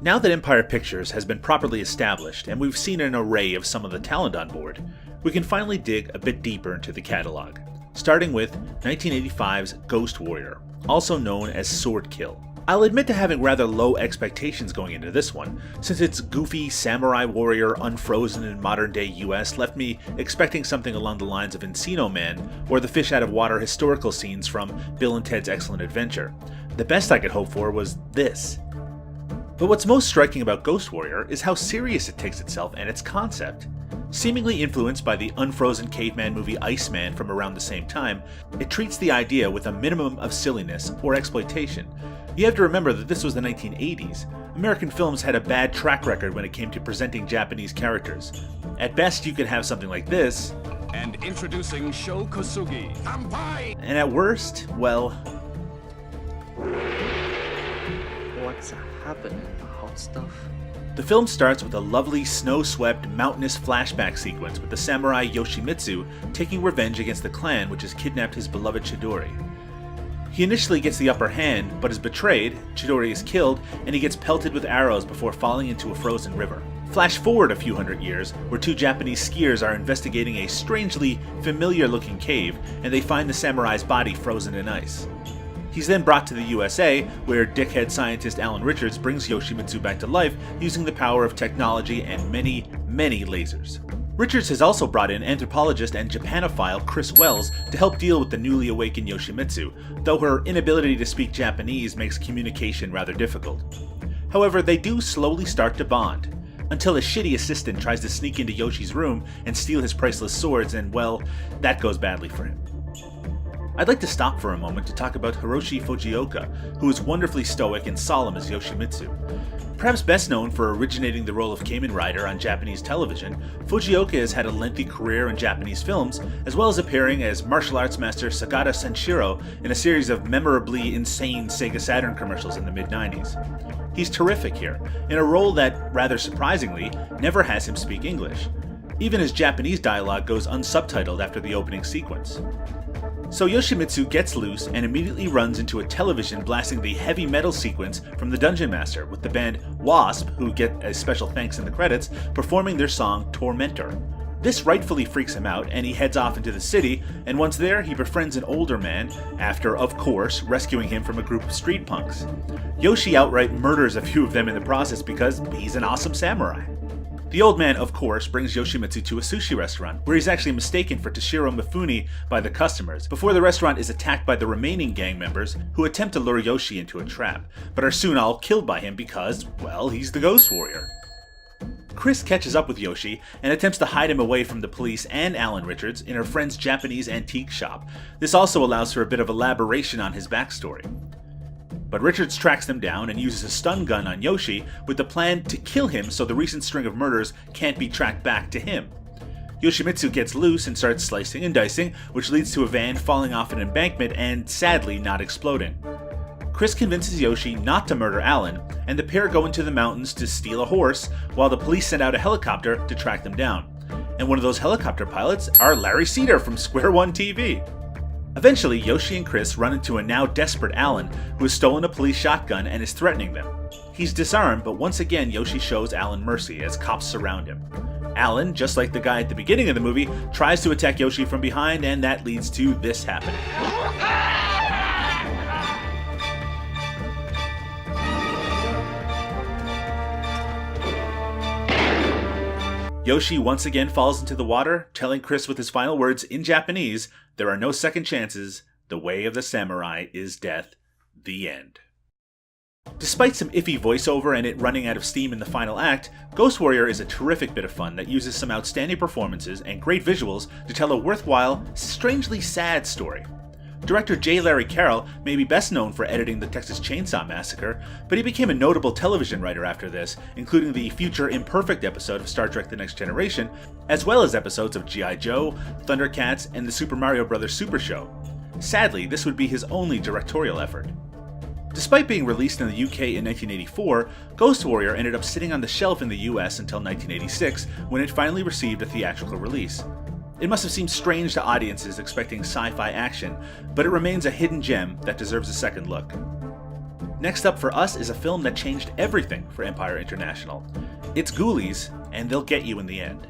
Now that Empire Pictures has been properly established and we've seen an array of some of the talent on board, we can finally dig a bit deeper into the catalog, starting with 1985's Ghost Warrior, also known as Sword Kill. I'll admit to having rather low expectations going into this one, since its goofy samurai warrior unfrozen in modern day US left me expecting something along the lines of Encino Man or the fish out of water historical scenes from Bill and Ted's Excellent Adventure. The best I could hope for was this. But what's most striking about Ghost Warrior is how serious it takes itself and its concept. Seemingly influenced by the unfrozen caveman movie Iceman from around the same time, it treats the idea with a minimum of silliness or exploitation. You have to remember that this was the 1980s. American films had a bad track record when it came to presenting Japanese characters. At best, you could have something like this. And introducing Sho Kosugi. Kampai! And at worst, well... What's happening, hot stuff? The film starts with a lovely, snow-swept, mountainous flashback sequence with the samurai Yoshimitsu taking revenge against the clan which has kidnapped his beloved Chidori. He initially gets the upper hand, but is betrayed, Chidori is killed, and he gets pelted with arrows before falling into a frozen river. Flash forward a few hundred years, where two Japanese skiers are investigating a strangely familiar-looking cave, and they find the samurai's body frozen in ice. He's then brought to the USA, where dickhead scientist Alan Richards brings Yoshimitsu back to life using the power of technology and many, many lasers. Richards has also brought in anthropologist and Japanophile Chris Wells to help deal with the newly awakened Yoshimitsu, though her inability to speak Japanese makes communication rather difficult. However, they do slowly start to bond, until a shitty assistant tries to sneak into Yoshi's room and steal his priceless swords, and well, that goes badly for him. I'd like to stop for a moment to talk about Hiroshi Fujioka, who is wonderfully stoic and solemn as Yoshimitsu. Perhaps best known for originating the role of Kamen Rider on Japanese television, Fujioka has had a lengthy career in Japanese films, as well as appearing as martial arts master Sagata Senshiro in a series of memorably insane Sega Saturn commercials in the mid-90s. He's terrific here, in a role that, rather surprisingly, never has him speak English. Even his Japanese dialogue goes unsubtitled after the opening sequence. So Yoshimitsu gets loose and immediately runs into a television blasting the heavy metal sequence from the Dungeon Master, with the band Wasp, who get a special thanks in the credits, performing their song Tormentor. This rightfully freaks him out, and he heads off into the city, and once there, he befriends an older man, after, of course, rescuing him from a group of street punks. Yoshi outright murders a few of them in the process because he's an awesome samurai. The old man, of course, brings Yoshimitsu to a sushi restaurant, where he's actually mistaken for Toshiro Mifune by the customers, before the restaurant is attacked by the remaining gang members, who attempt to lure Yoshi into a trap, but are soon all killed by him because, well, he's the Ghost Warrior. Chris catches up with Yoshi and attempts to hide him away from the police and Alan Richards in her friend's Japanese antique shop. This also allows for a bit of elaboration on his backstory. But Richards tracks them down and uses a stun gun on Yoshi with the plan to kill him so the recent string of murders can't be tracked back to him. Yoshimitsu gets loose and starts slicing and dicing, which leads to a van falling off an embankment and, sadly, not exploding. Chris convinces Yoshi not to murder Alan, and the pair go into the mountains to steal a horse, while the police send out a helicopter to track them down. And one of those helicopter pilots are Larry Cedar from Square One TV. Eventually, Yoshi and Chris run into a now desperate Alan, who has stolen a police shotgun and is threatening them. He's disarmed, but once again Yoshi shows Alan mercy as cops surround him. Alan, just like the guy at the beginning of the movie, tries to attack Yoshi from behind, and that leads to this happening. Yoshi once again falls into the water, telling Chris with his final words in Japanese, "There are no second chances, the way of the samurai is death, the end." Despite some iffy voiceover and it running out of steam in the final act, Ghost Warrior is a terrific bit of fun that uses some outstanding performances and great visuals to tell a worthwhile, strangely sad story. Director J. Larry Carroll may be best known for editing the Texas Chainsaw Massacre, but he became a notable television writer after this, including the future imperfect episode of Star Trek The Next Generation, as well as episodes of G.I. Joe, Thundercats, and the Super Mario Bros. Super Show. Sadly, this would be his only directorial effort. Despite being released in the UK in 1984, Ghost Warrior ended up sitting on the shelf in the US until 1986, when it finally received a theatrical release. It must have seemed strange to audiences expecting sci-fi action, but it remains a hidden gem that deserves a second look. Next up for us is a film that changed everything for Empire International. It's Ghoulies, and they'll get you in the end.